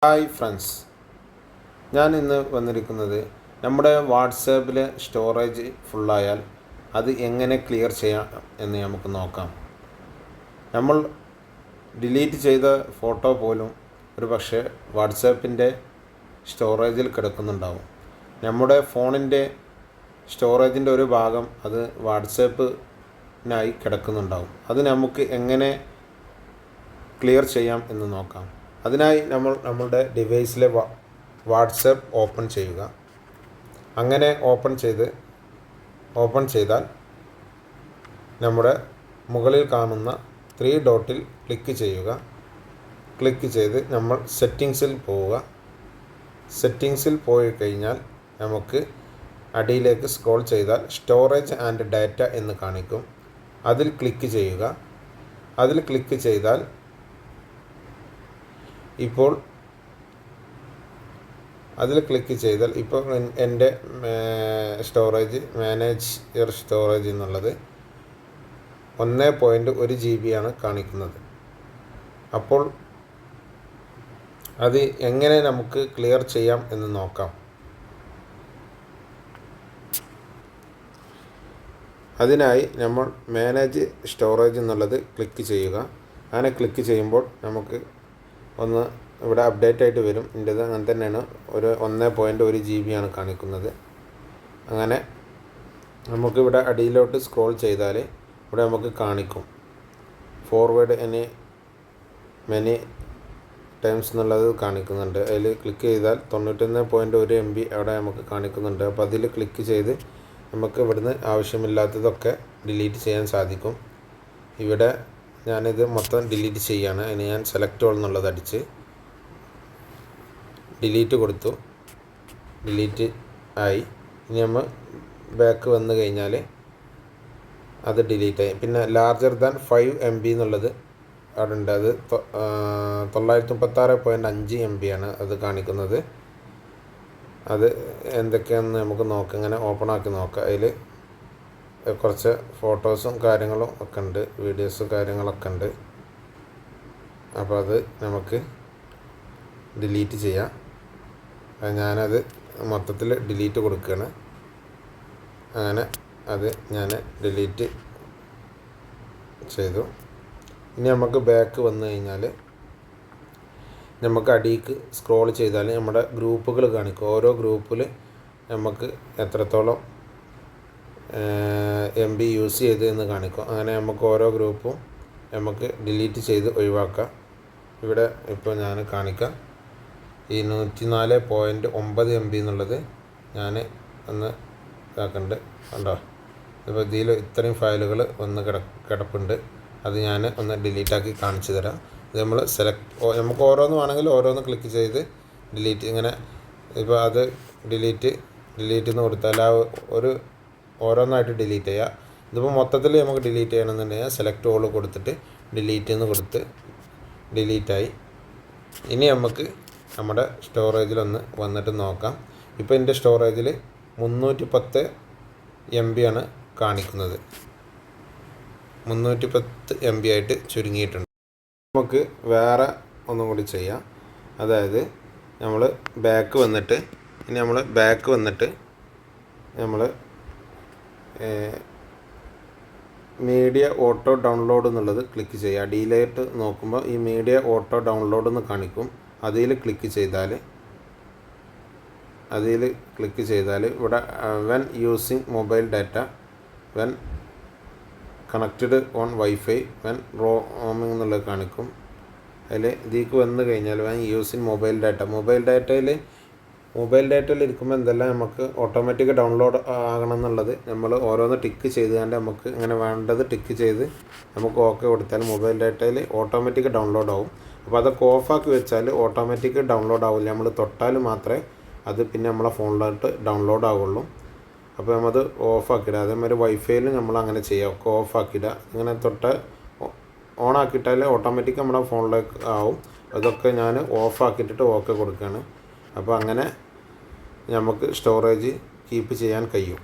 Hi friends, ഞാൻ ഇന്ന് വന്നിരിക്കുന്നത് നമ്മുടെ വാട്സാപ്പിലെ സ്റ്റോറേജ് ഫുള്ളായാൽ അത് എങ്ങനെ ക്ലിയർ ചെയ്യാം എന്ന് നമുക്ക് നോക്കാം. നമ്മൾ ഡിലീറ്റ് ചെയ്ത ഫോട്ടോ പോലും ഒരു പക്ഷേ വാട്സാപ്പിൻ്റെ സ്റ്റോറേജിൽ കിടക്കുന്നുണ്ടാവും. നമ്മുടെ ഫോണിൻ്റെ സ്റ്റോറേജിൻ്റെ ഒരു ഭാഗം അത് വാട്സാപ്പിനായി കിടക്കുന്നുണ്ടാവും. അത് നമുക്ക് എങ്ങനെ ക്ലിയർ ചെയ്യാം എന്ന് നോക്കാം. അതിനായി നമ്മളുടെ ഡിവൈസിലെ വാട്സാപ്പ് ഓപ്പൺ ചെയ്യുക. അങ്ങനെ ഓപ്പൺ ചെയ്താൽ നമ്മുടെ മുകളിൽ കാണുന്ന 3 ഡോട്ടിൽ ക്ലിക്ക് ചെയ്യുക. ക്ലിക്ക് ചെയ്ത് നമ്മൾ സെറ്റിങ്സിൽ പോവുക. സെറ്റിങ്സിൽ പോയി കഴിഞ്ഞാൽ നമുക്ക് അടിയിലേക്ക് സ്ക്രോൾ ചെയ്താൽ സ്റ്റോറേജ് ആൻഡ് ഡാറ്റ എന്ന് കാണിക്കും. അതിൽ ക്ലിക്ക് ചെയ്യുക. അതിൽ ക്ലിക്ക് ചെയ്താൽ ഇപ്പോൾ എൻ്റെ സ്റ്റോറേജ് മാനേജ് യുവർ സ്റ്റോറേജ് എന്നുള്ളത് 1.1 GB ആണ് കാണിക്കുന്നത്. അപ്പോൾ അത് എങ്ങനെ നമുക്ക് ക്ലിയർ ചെയ്യാം എന്ന് നോക്കാം. അതിനായി നമ്മൾ മാനേജ് സ്റ്റോറേജ് എന്നുള്ളത് ക്ലിക്ക് ചെയ്യുക. അങ്ങനെ ക്ലിക്ക് ചെയ്യുമ്പോൾ നമുക്ക് ഇവിടെ അപ്ഡേറ്റ് ആയിട്ട് വരും. എൻ്റേത് അങ്ങനെ തന്നെയാണ്, ഒരു 1.1 GB ആണ് കാണിക്കുന്നത്. അങ്ങനെ നമുക്കിവിടെ അടിയിലോട്ട് സ്ക്രോൾ ചെയ്താൽ ഇവിടെ നമുക്ക് കാണിക്കും ഫോർവേഡ് മെനി ടൈംസ് എന്നുള്ളത് കാണിക്കുന്നുണ്ട്. അതിൽ ക്ലിക്ക് ചെയ്താൽ 91.1 MB അവിടെ നമുക്ക് കാണിക്കുന്നുണ്ട്. അപ്പോൾ അതിൽ ക്ലിക്ക് ചെയ്ത് നമുക്ക് ഇവിടുന്ന് ആവശ്യമില്ലാത്തതൊക്കെ ഡിലീറ്റ് ചെയ്യാൻ സാധിക്കും. ഇവിടെ ഞാനിത് മൊത്തം ഡിലീറ്റ് ചെയ്യാണ്. അതിന് ഞാൻ സെലക്ട് ഓൾ എന്നുള്ളത് അടിച്ച് ഡിലീറ്റ് കൊടുത്തു. ഡിലീറ്റ് ആയി. ഇനി നമ്മൾ ബാക്ക് വന്നു കഴിഞ്ഞാൽ അത് ഡിലീറ്റ് ആയി. പിന്നെ ലാർജർ ദാൻ 5 MB എന്നുള്ളത് അവിടെ ഉണ്ട്. അത് 936.5 MB ആണ് അത് കാണിക്കുന്നത്. അത് എന്തൊക്കെയാണെന്ന് നമുക്ക് നോക്കാം. ഇങ്ങനെ ഓപ്പൺ ആക്കി നോക്കാം. അതിൽ കുറച്ച് ഫോട്ടോസും കാര്യങ്ങളും ഒക്കെ ഉണ്ട്, വീഡിയോസും കാര്യങ്ങളൊക്കെ ഉണ്ട്. അപ്പോൾ അത് നമുക്ക് ഡിലീറ്റ് ചെയ്യാം. ഞാനത് മൊത്തത്തിൽ ഡിലീറ്റ് കൊടുക്കുകയാണ്. അങ്ങനെ അത് ഞാൻ ഡിലീറ്റ് ചെയ്തു. ഇനി നമുക്ക് ബാക്ക് വന്നു കഴിഞ്ഞാൽ നമുക്ക് അടിയിലേക്ക് സ്ക്രോൾ ചെയ്താൽ നമ്മുടെ ഗ്രൂപ്പുകൾ കാണിക്കും. ഓരോ ഗ്രൂപ്പിൽ നമുക്ക് എത്രത്തോളം MB യൂസ് ചെയ്ത് എന്ന് കാണിക്കും. അങ്ങനെ നമുക്ക് ഓരോ ഗ്രൂപ്പും നമുക്ക് ഡിലീറ്റ് ചെയ്ത് ഒഴിവാക്കാം. ഇവിടെ ഇപ്പോൾ ഞാൻ കാണിക്കാം. ഈ 104.9 MB എന്നുള്ളത് ഞാൻ ഒന്ന് ഇതാക്കുന്നുണ്ട്. കണ്ടോ, ഇപ്പോൾ ഇതിൽ ഇത്രയും ഫയലുകൾ കിടപ്പുണ്ട്. അത് ഞാൻ ഒന്ന് ഡിലീറ്റാക്കി കാണിച്ചു തരാം. ഇത് നമ്മൾ നമുക്ക് ഓരോന്ന് വേണമെങ്കിൽ ഓരോന്ന് ക്ലിക്ക് ചെയ്ത് ഡിലീറ്റ്, ഇങ്ങനെ ഇപ്പോൾ അത് ഡിലീറ്റ് എന്ന് കൊടുത്താൽ ഓരോന്നായിട്ട് ഡിലീറ്റ് ചെയ്യുക. ഇതിപ്പോൾ മൊത്തത്തിൽ നമുക്ക് ഡിലീറ്റ് ചെയ്യണമെന്നുണ്ടെങ്കിൽ സെലക്ട് ഓൾ കൊടുത്തിട്ട് ഡിലീറ്റ് എന്ന് കൊടുത്ത് ഡിലീറ്റായി. ഇനി നമുക്ക് നമ്മുടെ സ്റ്റോറേജിലൊന്ന് വന്നിട്ട് നോക്കാം. ഇപ്പോൾ എൻ്റെ സ്റ്റോറേജിൽ 310 MB ആണ് കാണിക്കുന്നത്. 310 MB ആയിട്ട് ചുരുങ്ങിയിട്ടുണ്ട്. നമുക്ക് വേറെ ഒന്നും കൂടി ചെയ്യാം. അതായത് നമ്മൾ ബാക്ക് വന്നിട്ട് നമ്മൾ മീഡിയ ഓട്ടോ ഡൗൺലോഡ് എന്നുള്ളത് ക്ലിക്ക് ചെയ്യുക. അടിയിലായിട്ട് നോക്കുമ്പോൾ ഈ മീഡിയ ഓട്ടോ ഡൗൺലോഡ് എന്ന് കാണിക്കും. അതിൽ ക്ലിക്ക് ചെയ്താൽ ഇവിടെ when using mobile data, when connected on wifi, when roaming എന്നുള്ളത് കാണിക്കും. അതിൽ ഇതിലേക്ക് വന്നു കഴിഞ്ഞാൽ വെൻ യൂസിങ് മൊബൈൽ ഡാറ്റയിൽ ഇരിക്കുമ്പോൾ എന്തെല്ലാം നമുക്ക് ഓട്ടോമാറ്റിക് ഡൗൺലോഡ് ആകണം എന്നുള്ളത് നമ്മൾ ഓരോന്ന് ടിക്ക് ചെയ്തുകൊണ്ട് നമുക്ക് ഇങ്ങനെ വേണ്ടത് ടിക്ക് ചെയ്ത് നമുക്ക് ഓക്കെ കൊടുത്താൽ മൊബൈൽ ഡാറ്റയിൽ ഓട്ടോമാറ്റിക് ഡൗൺലോഡ് ആവും. അപ്പോൾ അതൊക്കെ ഓഫാക്കി വെച്ചാൽ ഓട്ടോമാറ്റിക് ഡൗൺലോഡ് ആവില്ല. നമ്മൾ തൊട്ടാൽ മാത്രമേ അത് പിന്നെ നമ്മളെ ഫോണിലോട്ട് ഡൗൺലോഡ് ആവുള്ളൂ. അപ്പോൾ നമ്മളത് ഓഫാക്കിയിടുക. അതേമാതിരി വൈഫൈയിൽ നമ്മൾ അങ്ങനെ ചെയ്യുക. ഒക്കെ ഓഫാക്കിയിടുക. ഇങ്ങനെ ഓണാക്കിയിട്ടാൽ ഓട്ടോമാറ്റിക് നമ്മുടെ ഫോണിലേക്ക് ആവും. അതൊക്കെ ഞാൻ ഓഫാക്കിയിട്ടിട്ട് ഓക്കെ കൊടുക്കുകയാണ്. അപ്പോൾ അങ്ങനെ നമുക്ക് സ്റ്റോറേജ് കീപ്പ് ചെയ്യാൻ കഴിയും.